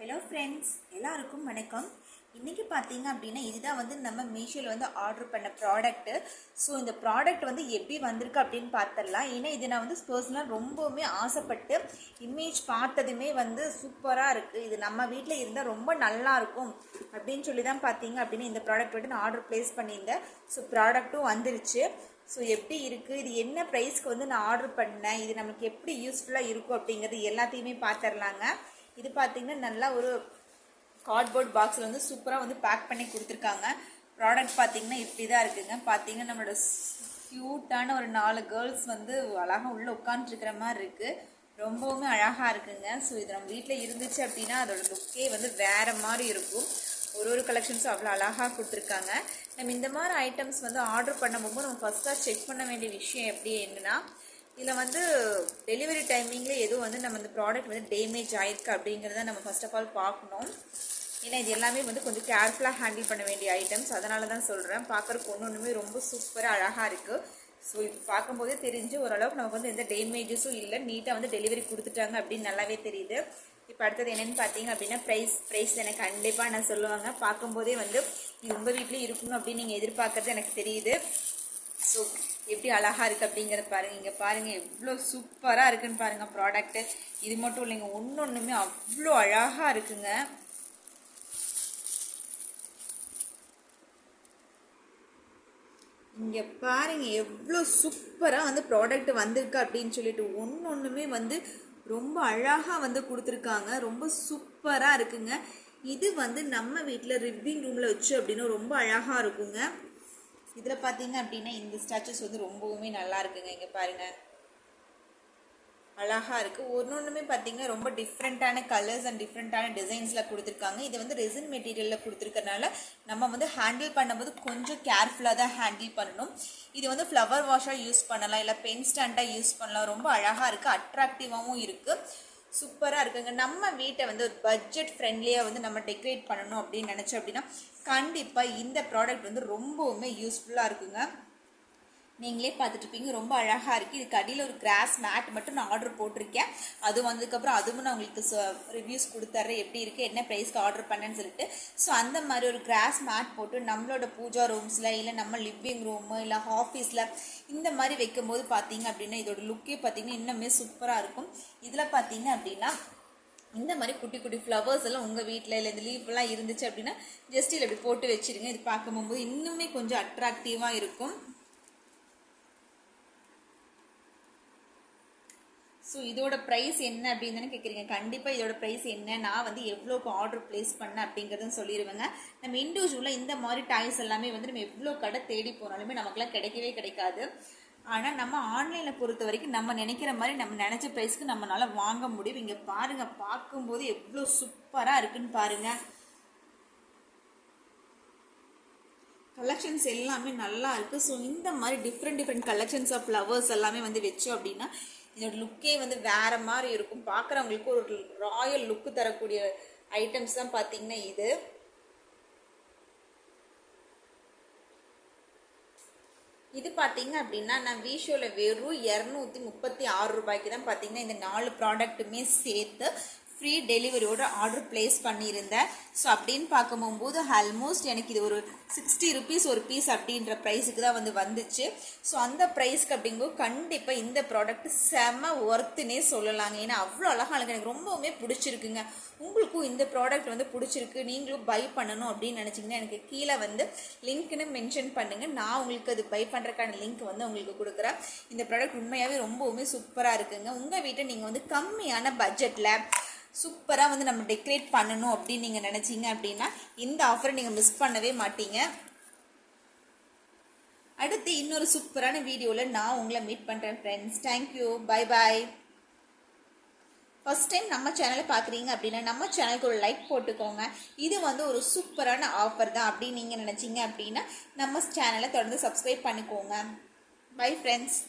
Hello friends, எல்லாருக்கும் வணக்கம். இன்றைக்கி பார்த்தீங்க அப்படின்னா இதுதான் வந்து நம்ம மீஷோவில் வந்து ஆர்டர் பண்ண ப்ராடக்ட்டு. ஸோ இந்த ப்ராடக்ட் வந்து எப்படி வந்திருக்கு அப்படின்னு பார்த்துடலாம். ஏன்னா இது நான் வந்து பர்சனலாக ரொம்பவுமே ஆசைப்பட்டு இமேஜ் பார்த்ததுமே வந்து சூப்பராக இருக்குது, இது நம்ம வீட்டில் இருந்தால் ரொம்ப நல்லாயிருக்கும் அப்படின்னு சொல்லி தான் பார்த்தீங்க அப்படின்னு இந்த ப்ராடக்ட் வந்து நான் ஆர்டர் ப்ளேஸ் பண்ணியிருந்தேன். ஸோ ப்ராடக்ட்டும் வந்துருச்சு. ஸோ எப்படி இருக்குது, இது என்ன ப்ரைஸ்க்கு வந்து நான் ஆர்டர் பண்ணேன், இது நமக்கு எப்படி யூஸ்ஃபுல்லாக இருக்கும் அப்படிங்கிறது எல்லாத்தையுமே பார்த்துடலாங்க. இது பார்த்தீங்கன்னா நல்லா ஒரு கார்ட்போர்ட் பாக்ஸில் வந்து சூப்பராக வந்து பேக் பண்ணி கொடுத்துருக்காங்க. ப்ராடக்ட் பார்த்தீங்கன்னா இப்படி தான் இருக்குங்க. பார்த்தீங்கன்னா நம்மளோட க்யூட்டான ஒரு 4 கேர்ள்ஸ் வந்து அழகாக உள்ளே உட்காந்துருக்கிற மாதிரி இருக்குது. ரொம்பவுமே அழகாக இருக்குங்க. ஸோ இது நம்ம வீட்டில் இருந்துச்சு அப்படின்னா அதோட லுக்கே வந்து வேறு மாதிரி இருக்கும். ஒரு கலெக்ஷன்ஸும் அவ்வளோ அழகாக கொடுத்துருக்காங்க. நம்ம இந்த மாதிரி ஐட்டம்ஸ் வந்து ஆர்டர் பண்ணும்போது நம்ம ஃபஸ்ட்டாக செக் பண்ண வேண்டிய விஷயம் எப்படி என்னன்னா, இதில் வந்து டெலிவரி டைமிங்கில் எதுவும் வந்து நம்ம இந்த ப்ராடக்ட் வந்து டேமேஜ் ஆகிருக்கு அப்படிங்கிறத நம்ம ஃபர்ஸ்ட் ஆஃப் ஆல் பார்க்கணும். ஏன்னா இது எல்லாமே வந்து கொஞ்சம் கேர்ஃபுல்லாக ஹேண்டில் பண்ண வேண்டிய ஐட்டம்ஸ், அதனால தான் சொல்கிறேன். பார்க்குறக்கு ஒன்றுமே ரொம்ப சூப்பராக அழகாக இருக்குது. ஸோ இது பார்க்கும்போதே தெரிஞ்சு ஓரளவுக்கு நமக்கு வந்து எந்த டேமேஜஸும் இல்லை, நீட்டாக வந்து டெலிவரி கொடுத்துட்டாங்க அப்படின்னு நல்லாவே தெரியுது. இப்போ அடுத்தது என்னென்னு பார்த்தீங்க அப்படின்னா ப்ரைஸ் எனக்கு கண்டிப்பாக நான் சொல்லுவாங்க. பார்க்கும்போதே வந்து இது உங்கள் வீட்லேயும் இருக்கணும் அப்படின்னு நீங்கள் எதிர்பார்க்குறது எனக்கு தெரியுது. ஸோ எப்படி அழகாக இருக்குது அப்படிங்கிறத பாருங்கள். இங்கே பாருங்கள் எவ்வளோ சூப்பராக இருக்குதுன்னு பாருங்கள் ப்ராடக்ட்டு. இது மட்டும் இல்லைங்க, ஒன்றுமே அவ்வளோ அழகாக இருக்குங்க. இங்கே பாருங்கள் எவ்வளோ சூப்பராக வந்து ப்ராடக்ட் வந்திருக்கு அப்படின்னு சொல்லிட்டு ஒன்றுமே வந்து ரொம்ப அழகாக வந்து கொடுத்துருக்காங்க. ரொம்ப சூப்பராக இருக்குங்க. இது வந்து நம்ம வீட்டில் லிவிங் ரூமில் வச்சு அப்படின்னா ரொம்ப அழகாக இருக்குங்க. இதில் பார்த்தீங்க அப்படின்னா இந்த ஸ்டாச்சுஸ் வந்து ரொம்பவுமே நல்லா இருக்குங்க. இங்கே பாருங்கள் அழகாக இருக்குது. ஒன்றுமே பார்த்தீங்கன்னா ரொம்ப டிஃப்ரெண்ட்டான கலர்ஸ் அண்ட் டிஃப்ரெண்ட்டான டிசைன்ஸில் கொடுத்துருக்காங்க. இது வந்து ரெசின் மெட்டீரியலில் கொடுத்துருக்கறனால நம்ம வந்து ஹேண்டில் பண்ணும்போது கொஞ்சம் கேர்ஃபுல்லாக தான் ஹேண்டில் பண்ணணும். இது வந்து ஃப்ளவர் வாஷாக யூஸ் பண்ணலாம், இல்லை பென் ஸ்டாண்டாக யூஸ் பண்ணலாம். ரொம்ப அழகாக இருக்குது, அட்ராக்டிவாகவும் இருக்குது, சூப்பராக இருக்குங்க. நம்ம வீட்டை வந்து ஒரு பட்ஜெட் ஃப்ரெண்ட்லியாக வந்து நம்ம டெக்கரேட் பண்ணணும் அப்படின்னு நினச்சோம் அப்படின்னா கண்டிப்பாக இந்த ப்ராடக்ட் வந்து ரொம்பவுமே யூஸ்ஃபுல்லாக இருக்குங்க. நீங்களே பார்த்துட்ருப்பீங்க, ரொம்ப அழகாக இருக்குது. இதுக்கு அடியில் ஒரு கிராஸ் மேட் மட்டும் நான் ஆர்டர் போட்டிருக்கேன். அது வந்ததுக்கப்புறம் அதுவும் நான் உங்களுக்கு ரிவ்யூஸ் கொடுத்துட்றேன் எப்படி இருக்குது, என்ன ப்ரைஸ்க்கு ஆர்டர் பண்ணேன்னு சொல்லிட்டு. ஸோ அந்த மாதிரி ஒரு கிராஸ் மேட் போட்டு நம்மளோட பூஜா ரூம்ஸில் இல்லை நம்ம லிவிங் ரூமு இல்லை ஆஃபீஸில் இந்த மாதிரி வைக்கும்போது பார்த்தீங்க அப்படின்னா இதோட லுக்கே பார்த்தீங்கன்னா இன்னுமே சூப்பராக இருக்கும். இதில் பார்த்தீங்க அப்படின்னா இந்த மாதிரி குட்டி குட்டி ஃப்ளவர்ஸ் எல்லாம் உங்கள் வீட்டில் இல்லை இந்த லீஃப்லாம் இருந்துச்சு அப்படின்னா ஜஸ்ட் இதில் இப்படி போட்டு வச்சுருங்க. இது பார்க்கும்போது இன்னுமே கொஞ்சம் அட்ராக்டிவாக இருக்கும். ஸோ இதோட ப்ரைஸ் என்ன அப்படின்னு தானே கேட்குறீங்க. கண்டிப்பாக இதோட ப்ரைஸ் என்ன, நான் வந்து எவ்வளோக்கு ஆர்டர் ப்ளேஸ் பண்ணேன் அப்படிங்கிறதும் சொல்லிடுவேங்க. நம்ம இண்டிவிஜுவலாக இந்த மாதிரி டாய்ஸ் எல்லாமே வந்து நம்ம எவ்வளோ கடை தேடி போனாலுமே நமக்குலாம் கிடைக்கவே கிடைக்காது. ஆனால் நம்ம ஆன்லைனில் பொறுத்த வரைக்கும் நம்ம நினைக்கிற மாதிரி நம்ம நினச்ச ப்ரைஸ்க்கு நம்மளால் வாங்க முடியும். இங்கே பாருங்கள், பார்க்கும்போது எவ்வளோ சூப்பராக இருக்குன்னு பாருங்கள். கலெக்ஷன்ஸ் எல்லாமே நல்லா இருக்குது. ஸோ இந்த மாதிரி டிஃப்ரெண்ட் கலெக்ஷன்ஸ் ஆஃப் ஃப்ளவர்ஸ் எல்லாமே வந்து வச்சோம் அப்படின்னா இதோட லுக்கே வந்து வேறு மாதிரி இருக்கும். பார்க்குறவங்களுக்கு ஒரு ராயல் லுக்கு தரக்கூடிய ஐட்டம்ஸ் தான் பார்த்தீங்கன்னா இது பார்த்தீங்க அப்படின்னா நான் மீஷோவில் வெறும் 236 ரூபாய்க்கு தான் பார்த்தீங்கன்னா இந்த 4 ப்ராடக்ட்டுமே சேர்த்து ஃப்ரீ டெலிவரியோட ஆர்டர் ப்ளேஸ் பண்ணியிருந்தேன். ஸோ அப்படின்னு பார்க்கும்போது ஆல்மோஸ்ட் எனக்கு இது ஒரு 60 ருபீஸ் ஒரு பீஸ் அப்படின்ற ப்ரைஸுக்கு தான் வந்துச்சு. ஸோ அந்த ப்ரைஸ்க்கு அப்படிங்கும்போது கண்டிப்பாக இந்த ப்ராடக்ட் செம ஒர்த்துனே சொல்லலாங்க. ஏன்னா அவ்வளோ அழகாக எனக்கு ரொம்பவுமே பிடிச்சிருக்குங்க. உங்களுக்கும் இந்த ப்ராடக்ட் வந்து பிடிச்சிருக்கு, நீங்களும் பை பண்ணணும் அப்படின்னு நினச்சிங்கன்னா எனக்கு கீழே வந்து லிங்க்னு மென்ஷன் பண்ணுங்கள். நான் உங்களுக்கு அது பை பண்ணுறதுக்கான லிங்க் வந்து உங்களுக்கு கொடுக்குறேன். இந்த ப்ராடக்ட் உண்மையாகவே ரொம்பவுமே சூப்பராக இருக்குங்க. உங்கள் வீட்டை நீங்கள் வந்து கம்மியான பட்ஜெட்டில் சூப்பராக வந்து நம்ம டெக்கரேட் பண்ணணும் அப்படின்னு நீங்கள் நினச்சிங்க அப்படின்னா இந்த ஆஃபரை நீங்கள் மிஸ் பண்ணவே மாட்டீங்க. அடுத்து இன்னொரு சூப்பரான வீடியோவில் நான் உங்களை மீட் பண்ணுறேன் friends. Thank you, bye bye. First time நம்ம சேனலை பார்க்குறீங்க அப்படின்னா நம்ம சேனலுக்கு ஒரு லைக் போட்டுக்கோங்க. இது வந்து ஒரு சூப்பரான ஆஃபர் தான் அப்படின்னு நீங்கள் நினச்சிங்க அப்படின்னா நம்ம சேனலை தொடர்ந்து சப்ஸ்கிரைப் பண்ணிக்கோங்க. Bye friends.